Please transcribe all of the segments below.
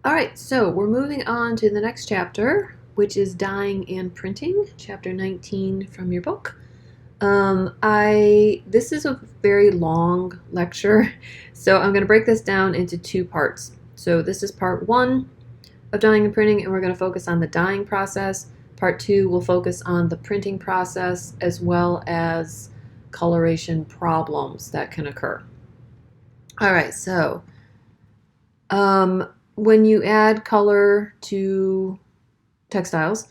All right, so we're moving on to the next chapter, which is dyeing and printing, chapter 19 from your book. This is a very long lecture, so I'm going to break this down into two parts. So this is part one of dyeing and printing, and we're going to focus on the dyeing process. Part two will focus on the printing process as well as coloration problems that can occur. All right, so when you add color to textiles,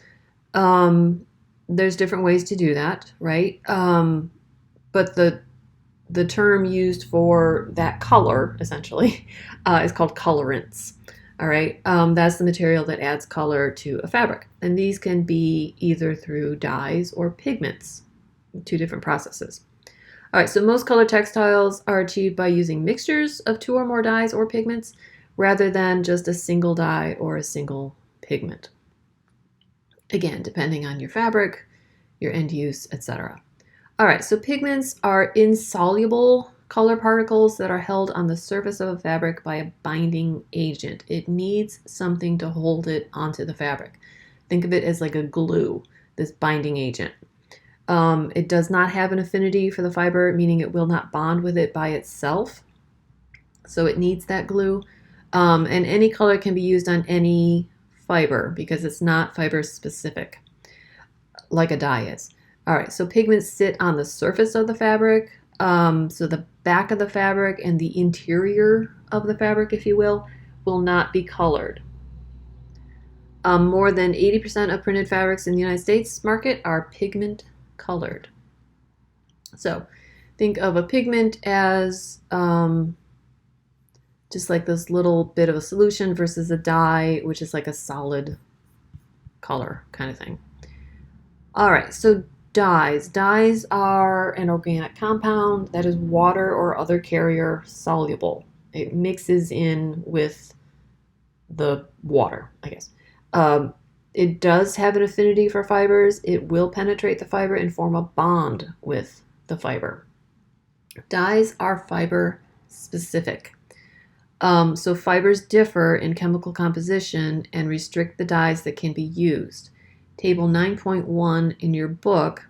there's different ways to do that, right? But the term used for that color, essentially, is called colorants. All right, that's the material that adds color to a fabric. And these can be either through dyes or pigments, two different processes. All right, so most color textiles are achieved by using mixtures of two or more dyes or pigments rather than just a single dye or a single pigment. Again, depending on your fabric, your end use, etc. All right, so pigments are insoluble color particles that are held on the surface of a fabric by a binding agent. It needs something to hold it onto the fabric. Think of it as like a glue, this binding agent. It does not have an affinity for the fiber, meaning it will not bond with it by itself. So it needs that glue. And any color can be used on any fiber because it's not fiber specific, like a dye is. All right, so pigments sit on the surface of the fabric. So the back of the fabric and the interior of the fabric, if you will not be colored. More than 80% of printed fabrics in the United States market are pigment colored. So think of a pigment as just like this little bit of a solution versus a dye, which is like a solid color kind of thing. All right, so dyes. Dyes are an organic compound that is water or other carrier soluble. It mixes in with the water, I guess. It does have an affinity for fibers. It will penetrate the fiber and form a bond with the fiber. Dyes are fiber specific. So fibers differ in chemical composition and restrict the dyes that can be used. Table 9.1 in your book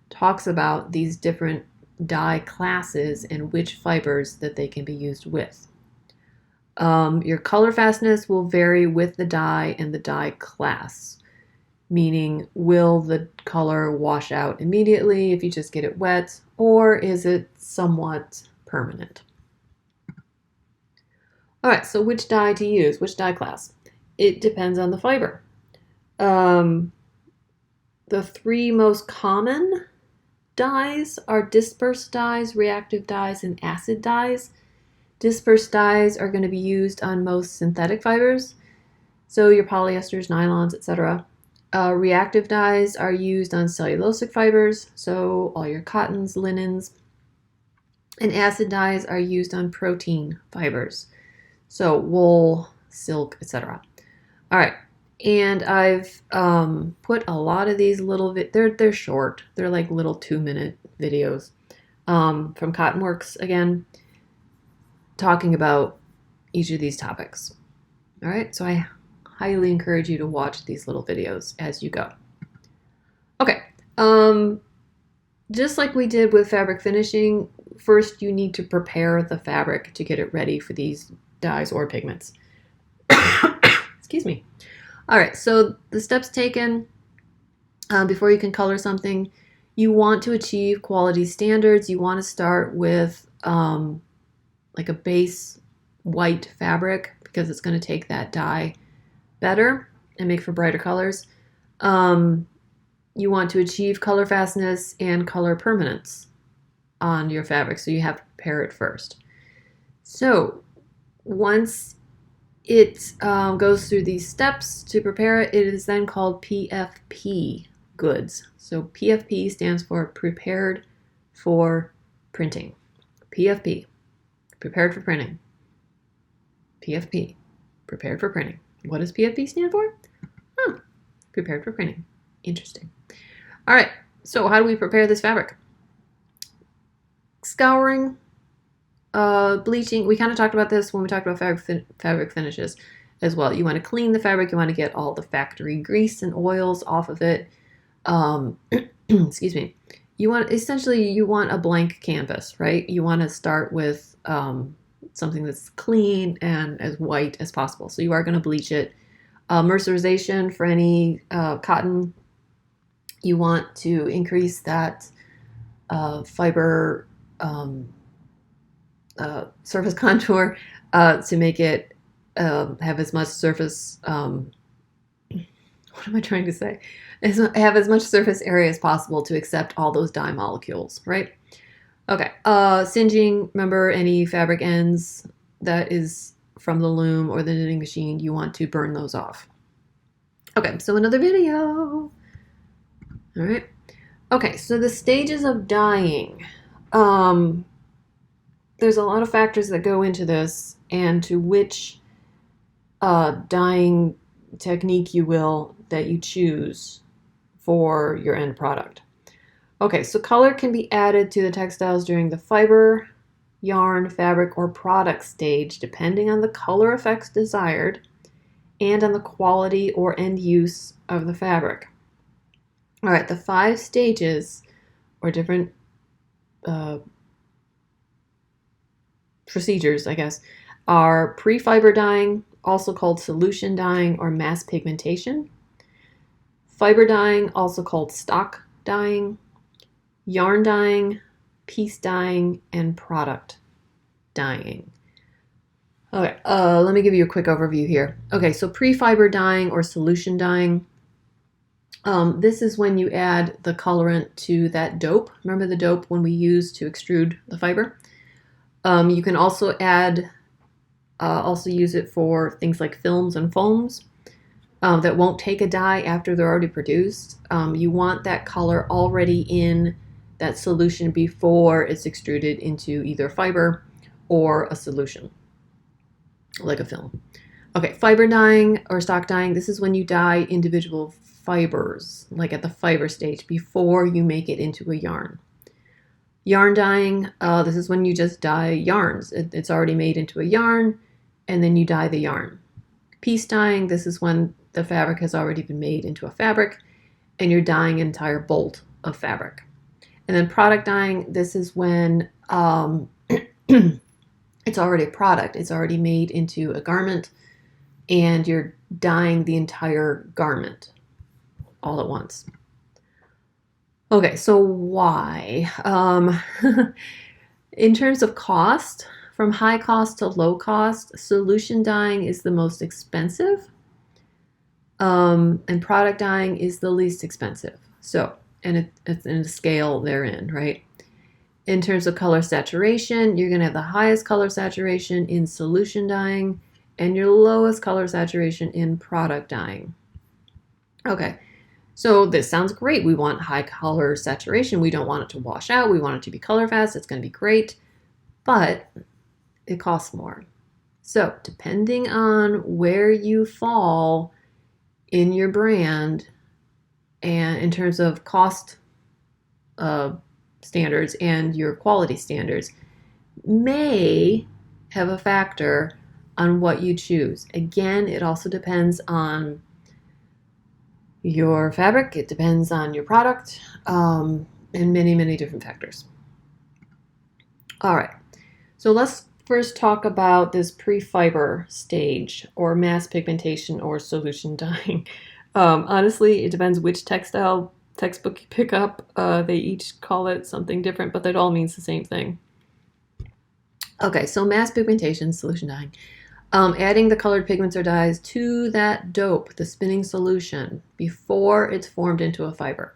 talks about these different dye classes and which fibers that they can be used with. Your color fastness will vary with the dye and the dye class, meaning will the color wash out immediately if you just get it wet, or is it somewhat permanent? All right, so which dye to use, which dye class? It depends on the fiber. The three most common dyes are dispersed dyes, reactive dyes, and acid dyes. Dispersed dyes are going to be used on most synthetic fibers, so your polyesters, nylons, etc. Reactive dyes are used on cellulosic fibers, so all your cottons, linens. And acid dyes are used on protein fibers, so wool, silk, etc. All right. And I've put a lot of these little, they're short. They're like little 2-minute videos from Cottonworks, again, talking about each of these topics. All right, so I highly encourage you to watch these little videos as you go. Okay, just like we did with fabric finishing, first you need to prepare the fabric to get it ready for these dyes or pigments. Excuse me. All right, so the steps taken before you can color something, you want to achieve quality standards. You want to start with like a base white fabric because it's going to take that dye better and make for brighter colors. You want to achieve color fastness and color permanence on your fabric, so you have to prepare it first. So once it goes through these steps to prepare it, it is then called PFP goods. So PFP stands for Prepared for Printing. PFP, Prepared for Printing. PFP, Prepared for Printing. What does PFP stand for? Prepared for Printing. Interesting. All right, so how do we prepare this fabric? Scouring, bleaching. We kind of talked about this when we talked about fabric finishes. as well. You want to clean the fabric. You want to get all the factory grease and oils off of it. Excuse me. You want a blank canvas, right? You want to start with something that's clean and as white as possible. So you are going to bleach it. Mercerization for any cotton, you want to increase that fiber surface contour to make it have as much surface. What am I trying to say? Have as much surface area as possible to accept all those dye molecules, right? Okay. Singeing, remember any fabric ends that is from the loom or the knitting machine, you want to burn those off. Okay, so another video. All right. Okay, so the stages of dyeing. There's a lot of factors that go into this and to which dyeing technique that you choose for your end product. Okay, so color can be added to the textiles during the fiber, yarn, fabric, or product stage, depending on the color effects desired and on the quality or end use of the fabric. All right, the 5 stages or different procedures, I guess, are pre-fiber dyeing, also called solution dyeing or mass pigmentation, fiber dyeing, also called stock dyeing, yarn dyeing, piece dyeing, and product dyeing. Okay, let me give you a quick overview here. Okay, so pre-fiber dyeing or solution dyeing, this is when you add the colorant to that dope. Remember the dope when we use to extrude the fiber? You can also use it for things like films and foams that won't take a dye after they're already produced. You want that color already in that solution before it's extruded into either fiber or a solution, like a film. Okay, fiber dyeing or stock dyeing, this is when you dye individual fibers, like at the fiber stage, before you make it into a yarn. Yarn dyeing, this is when you just dye yarns. It's already made into a yarn, and then you dye the yarn. Piece dyeing, this is when the fabric has already been made into a fabric, and you're dyeing an entire bolt of fabric. And then product dyeing, this is when it's already a product. It's already made into a garment, and you're dyeing the entire garment all at once. Okay, so why? In terms of cost, from high cost to low cost, solution dyeing is the most expensive, and product dyeing is the least expensive. So, and it's in a scale therein, right? In terms of color saturation, you're going to have the highest color saturation in solution dyeing and your lowest color saturation in product dyeing. Okay. So this sounds great. We want high color saturation. We don't want it to wash out. We want it to be color fast. It's going to be great, but it costs more. So depending on where you fall in your brand and in terms of cost standards and your quality standards may have a factor on what you choose. Again, it also depends on your fabric, it depends on your product, and many, many different factors. All right, so let's first talk about this pre-fiber stage or mass pigmentation or solution dyeing. Honestly, it depends which textile textbook you pick up. They each call it something different, but that all means the same thing. Okay, so mass pigmentation, solution dyeing. Adding the colored pigments or dyes to that dope, the spinning solution, before it's formed into a fiber.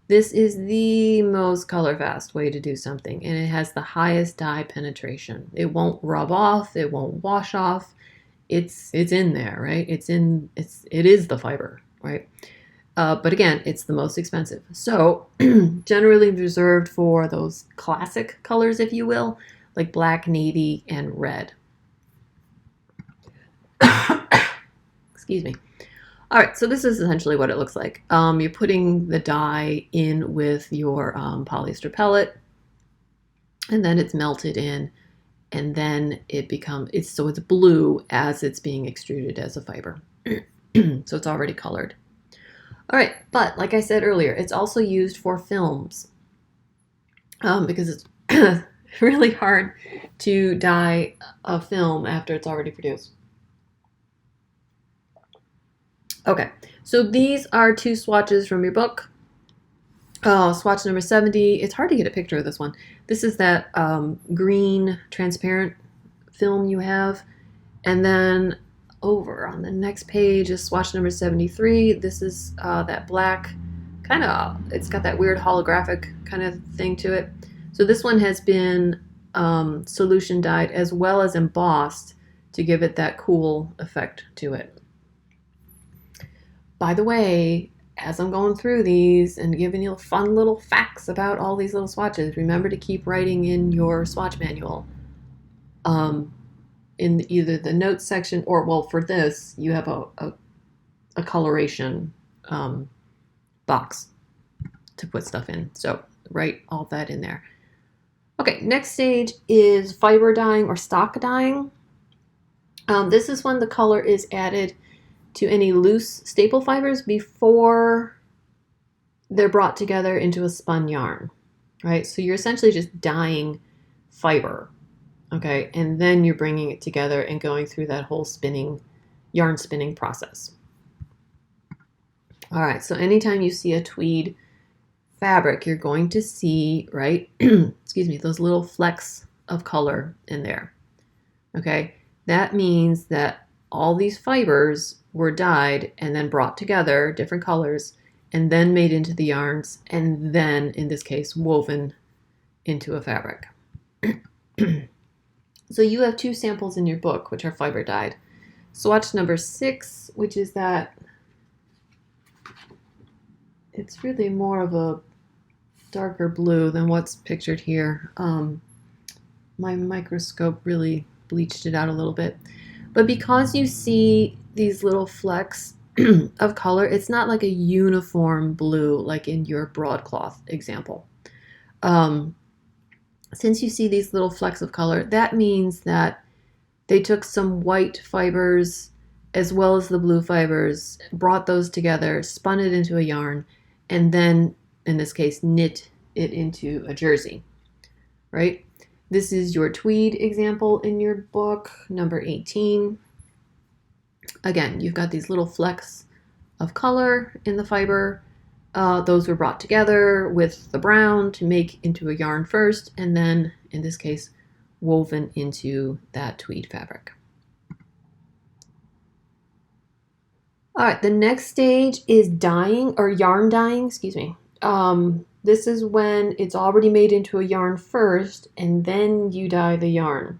This is the most color fast way to do something, and it has the highest dye penetration. It won't rub off, it won't wash off. It's in there, right? It is the fiber, right? But again, it's the most expensive. So generally reserved for those classic colors, if you will, like black, navy, and red. Excuse me. All right, so this is essentially what it looks like. You're putting the dye in with your polyester pellet, and then it's melted in, and then it's blue as it's being extruded as a fiber. So it's already colored. All right, but like I said earlier, it's also used for films because it's really hard to dye a film after it's already produced. Okay, so these are two swatches from your book. Swatch number 70. It's hard to get a picture of this one. This is that green transparent film you have. And then over on the next page is swatch number 73. This is that black it's got that weird holographic kind of thing to it. So this one has been solution dyed as well as embossed to give it that cool effect to it. By the way, as I'm going through these and giving you fun little facts about all these little swatches, remember to keep writing in your swatch manual in either the notes section or, well, for this, you have a coloration box to put stuff in. So write all that in there. Okay, next stage is fiber dyeing or stock dyeing. This is when the color is added to any loose staple fibers before they're brought together into a spun yarn, right? So you're essentially just dyeing fiber, okay? And then you're bringing it together and going through that whole yarn spinning process. All right, so anytime you see a tweed fabric, you're going to see, right, excuse me, those little flecks of color in there, okay? That means that all these fibers were dyed and then brought together, different colors, and then made into the yarns, and then, in this case, woven into a fabric. So you have two samples in your book, which are fiber dyed. Swatch number 6, which is that it's really more of a darker blue than what's pictured here. My microscope really bleached it out a little bit. But because you see these little flecks of color, it's not like a uniform blue like in your broadcloth example. Since you see these little flecks of color, that means that they took some white fibers as well as the blue fibers, brought those together, spun it into a yarn, and then, in this case, knit it into a jersey, right? This is your tweed example in your book, number 18. Again, you've got these little flecks of color in the fiber. Those were brought together with the brown to make into a yarn first, and then, in this case, woven into that tweed fabric. All right, the next stage is dyeing, or yarn dyeing, excuse me. This is when it's already made into a yarn first, and then you dye the yarn.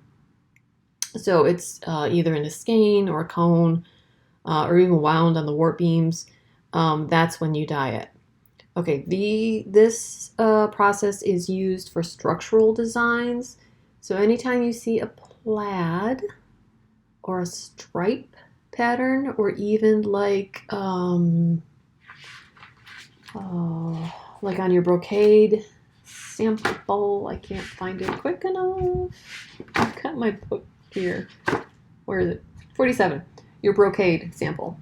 So it's either in a skein or a cone, or even wound on the warp beams. That's when you dye it. Okay, this process is used for structural designs. So anytime you see a plaid or a stripe pattern, or even like on your brocade sample, I can't find it quick enough. I've got my book here. Where is it? 47. Your brocade sample.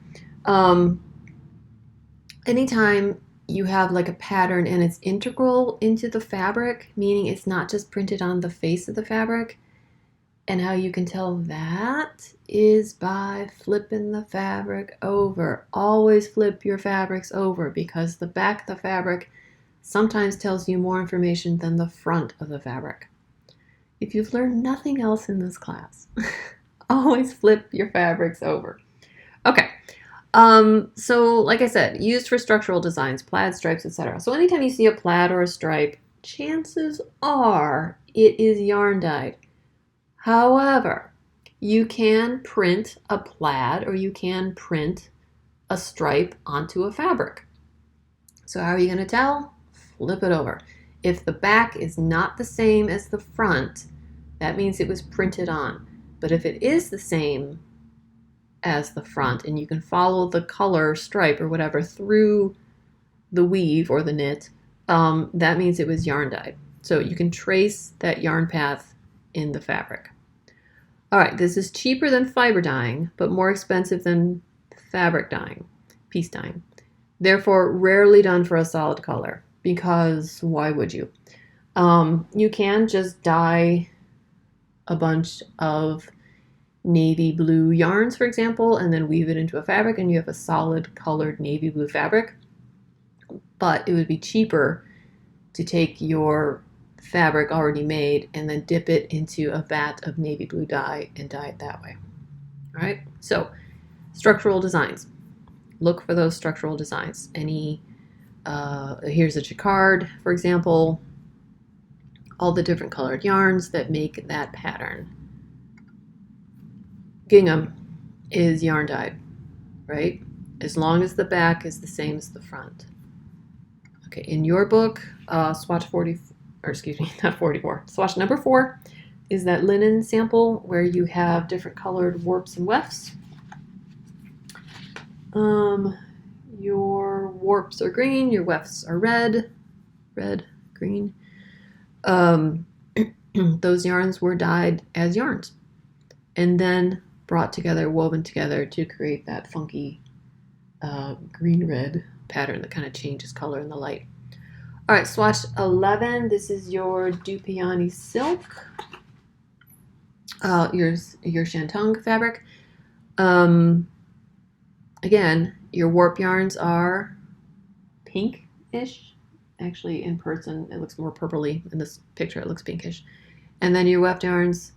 Anytime you have like a pattern and it's integral into the fabric, meaning it's not just printed on the face of the fabric, and how you can tell that is by flipping the fabric over. Always flip your fabrics over, because the back of the fabric sometimes tells you more information than the front of the fabric. If you've learned nothing else in this class, always flip your fabrics over. Okay, so like I said, used for structural designs, plaid, stripes, etc. So anytime you see a plaid or a stripe, chances are it is yarn dyed. However, you can print a plaid or you can print a stripe onto a fabric. So how are you going to tell? Flip it over. If the back is not the same as the front, that means it was printed on. But if it is the same as the front, and you can follow the color stripe or whatever through the weave or the knit, that means it was yarn dyed. So you can trace that yarn path in the fabric. All right, this is cheaper than fiber dyeing, but more expensive than fabric dyeing, piece dyeing. Therefore, rarely done for a solid color, because why would you? You can just dye a bunch of navy blue yarns, for example, and then weave it into a fabric, and you have a solid colored navy blue fabric. But it would be cheaper to take your fabric already made and then dip it into a vat of navy blue dye and dye it that way. All right, so structural designs. Look for those structural designs. Here's a jacquard, for example, all the different colored yarns that make that pattern. Gingham is yarn dyed, right? As long as the back is the same as the front. Okay, in your book, swatch 40, or excuse me, not 44. Swatch number 4 is that linen sample where you have different colored warps and wefts. Your warps are green, your wefts are red, green. Those yarns were dyed as yarns and then brought together, woven together to create that funky green-red pattern that kind of changes color in the light. All right, swatch 11. This is your Dupioni silk, your Shantung fabric. Again, your warp yarns are pink-ish. Actually, in person, it looks more purpley. In this picture, it looks pinkish. And then your weft yarns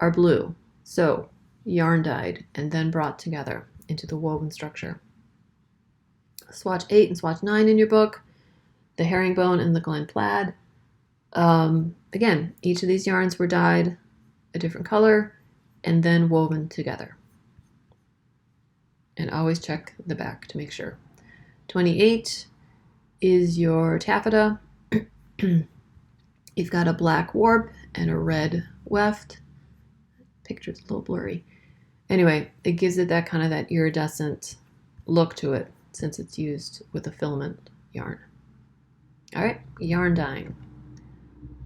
are blue. So, yarn dyed and then brought together into the woven structure. Swatch 8 and swatch 9 in your book, the herringbone and the Glen plaid. Again, each of these yarns were dyed a different color and then woven together. And always check the back to make sure. 28 is your taffeta. You've got a black warp and a red weft. Picture's a little blurry. Anyway, it gives it that kind of that iridescent look to it since it's used with a filament yarn. All right, yarn dyeing.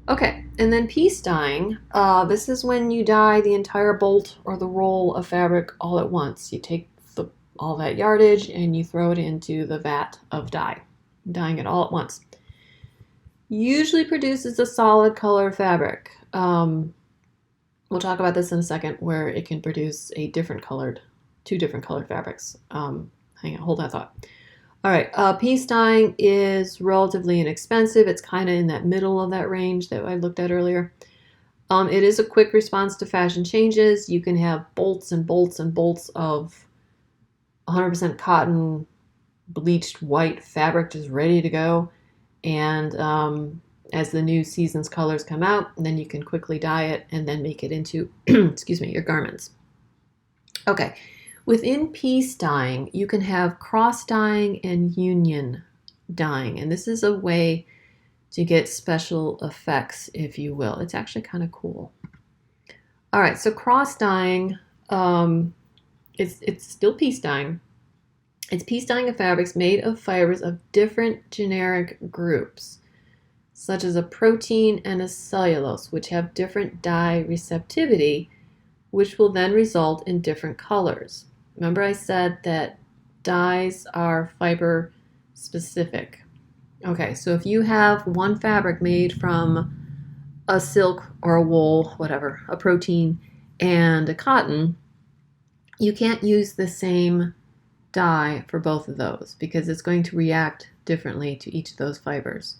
Okay, and then piece dyeing. This is when you dye the entire bolt or the roll of fabric all at once. You take all that yardage and you throw it into the vat of dye, dyeing it all at once. Usually produces a solid color fabric. We'll talk about this in a second, where it can produce two different colored fabrics. Hang on, hold that thought. All right, piece dyeing is relatively inexpensive. It's kind of in that middle of that range that I looked at earlier. It is a quick response to fashion changes. You can have bolts and bolts and bolts of 100% cotton, bleached white fabric just ready to go. And as the new season's colors come out, then you can quickly dye it and then make it into, excuse me, your garments. Okay, within piece dyeing, you can have cross dyeing and union dyeing. And this is a way to get special effects, if you will. It's actually kind of cool. All right, so cross dyeing, it's still piece dyeing. It's piece dyeing of fabrics made of fibers of different generic groups, such as a protein and a cellulose, which have different dye receptivity, which will then result in different colors. Remember I said that dyes are fiber specific. Okay, so if you have one fabric made from a silk or a wool, whatever, a protein, and a cotton, you can't use the same dye for both of those because it's going to react differently to each of those fibers.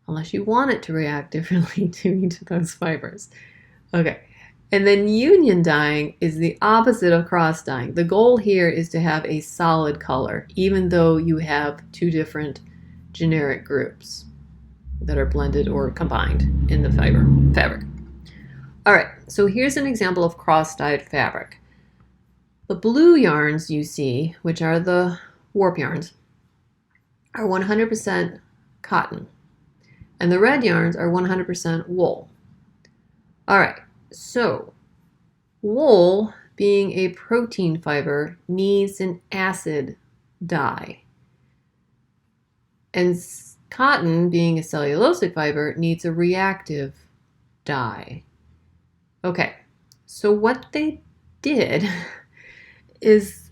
Unless you want it to react differently to each of those fibers. Okay, and then union dyeing is the opposite of cross dyeing. The goal here is to have a solid color, even though you have two different generic groups that are blended or combined in the fabric. All right, so here's an example of cross-dyed fabric. The blue yarns you see, which are the warp yarns, are 100% cotton. And the red yarns are 100% wool. All right, so wool, being a protein fiber, needs an acid dye. And cotton, being a cellulosic fiber, needs a reactive dye. Okay, So what they did is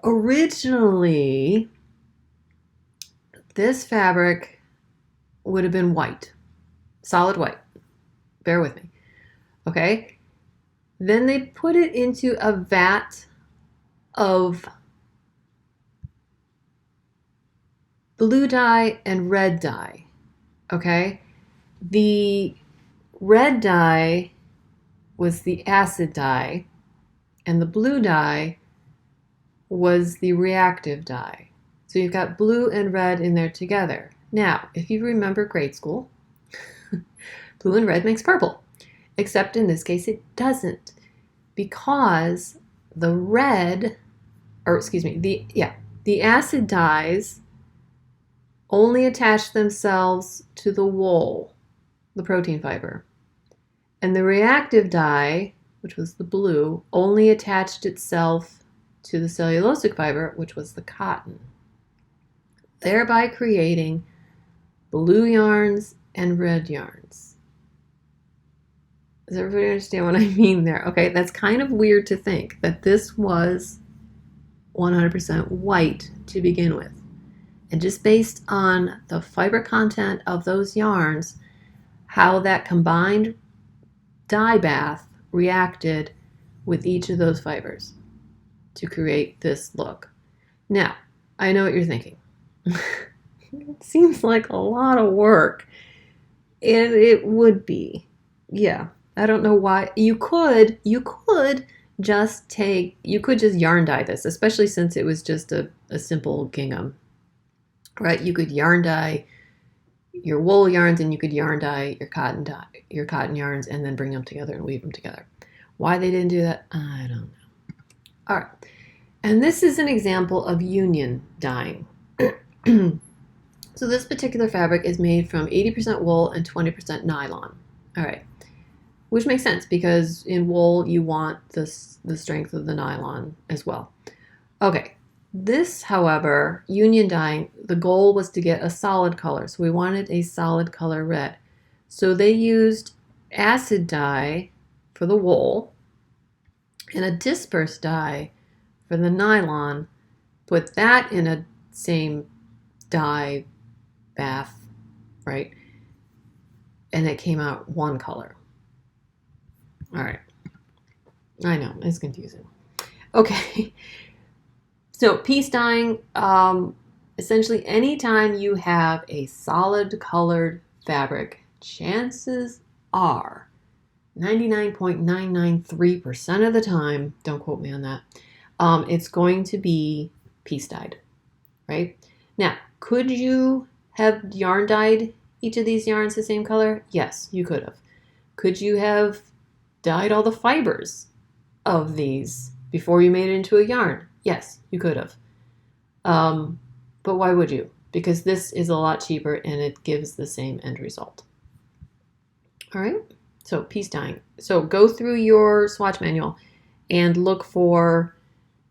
originally this fabric would have been white, solid white. Bear with me. Okay. Then they put it into a vat of blue dye and red dye. Okay. The red dye was the acid dye, and the blue dye was the reactive dye. So you've got blue and red in there together. Now, if you remember grade school, blue and red makes purple, except in this case it doesn't, because the red, or excuse me, the acid dyes only attach themselves to the wool, the protein fiber. And the reactive dye, which was the blue, only attached itself to the cellulosic fiber, which was the cotton, thereby creating blue yarns and red yarns. Does everybody understand what I mean there? Okay, that's kind of weird to think that this was 100% white to begin with. And just based on the fiber content of those yarns, how that combined dye bath reacted with each of those fibers to create this look. Now, I know what you're thinking. It seems like a lot of work. And it would be. Yeah. I don't know why. You could just yarn dye this, especially since it was just a simple gingham. Right? You could yarn dye your wool yarns, and you could yarn dye your cotton yarns, and then bring them together and weave them together. Why they didn't do that, I don't know. All right. And this is an example of union dyeing. So this particular fabric is made from 80% wool and 20% nylon. All right. Which makes sense because in wool you want the strength of the nylon as well. Okay. This, however, union dyeing, the goal was to get a solid color. So we wanted a solid color red. So they used acid dye for the wool and a dispersed dye for the nylon. Put that in a same dye bath, right? And it came out one color. All right. I know, it's confusing. Okay. So piece dyeing, essentially anytime you have a solid colored fabric, chances are 99.993% of the time, don't quote me on that, it's going to be piece dyed, right? Now, could you have yarn dyed each of these yarns the same color? Yes, you could have. Could you have dyed all the fibers of these before you made it into a yarn? Yes, you could have. But why would you? Because this is a lot cheaper and it gives the same end result. All right, so piece dyeing. So go through your swatch manual and look for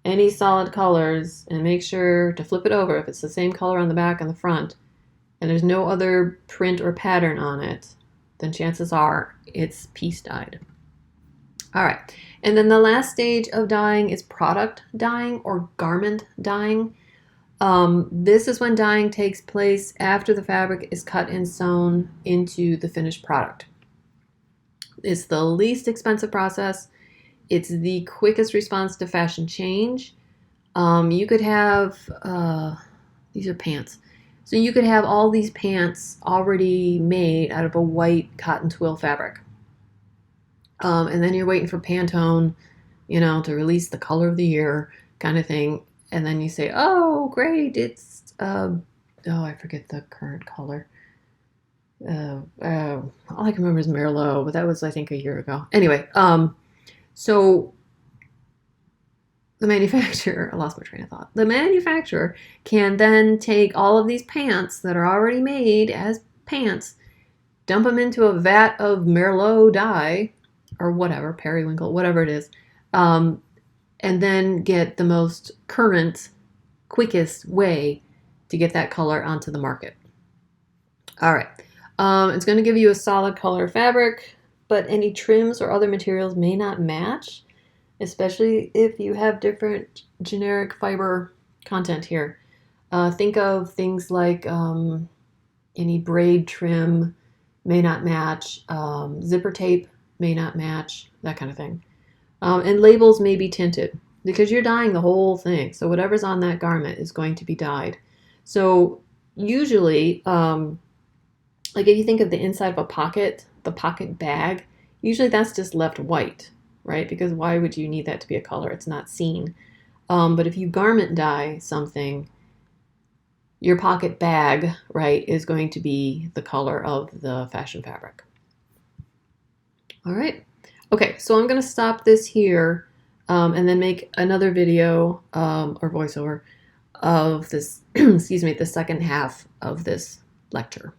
any solid colors and make sure to flip it over if it's the same color on the back and the front and there's no other print or pattern on it, then chances are it's piece dyed. All right, and then the last stage of dyeing is product dyeing or garment dyeing. This is when dyeing takes place after the fabric is cut and sewn into the finished product. It's the least expensive process. It's the quickest response to fashion change. You could have, these are pants. So you could have all these pants already made out of a white cotton twill fabric. And then you're waiting for Pantone, to release the color of the year kind of thing. And then you say, oh, great, it's, I forget the current color. All I can remember is Merlot, but that was, I think, a year ago. Anyway, so the manufacturer, I lost my train of thought. The manufacturer can then take all of these pants that are already made as pants, dump them into a vat of Merlot dye, or whatever, periwinkle, whatever it is, and then get the most current, quickest way to get that color onto the market. All right. It's going to give you a solid color fabric. but any trims or other materials may not match, especially if you have different generic fiber content here. Think of things like any braid trim may not match, zipper tape may not match, that kind of thing. And labels may be tinted because you're dyeing the whole thing. So whatever's on that garment is going to be dyed. So usually, like if you think of the inside of a pocket, the pocket bag, usually that's just left white, right? Because why would you need that to be a color? It's not seen. But if you garment dye something, your pocket bag, right, is going to be the color of the fashion fabric. All right. Okay, so I'm going to stop this here and then make another video or voiceover of this, excuse me, the second half of this lecture.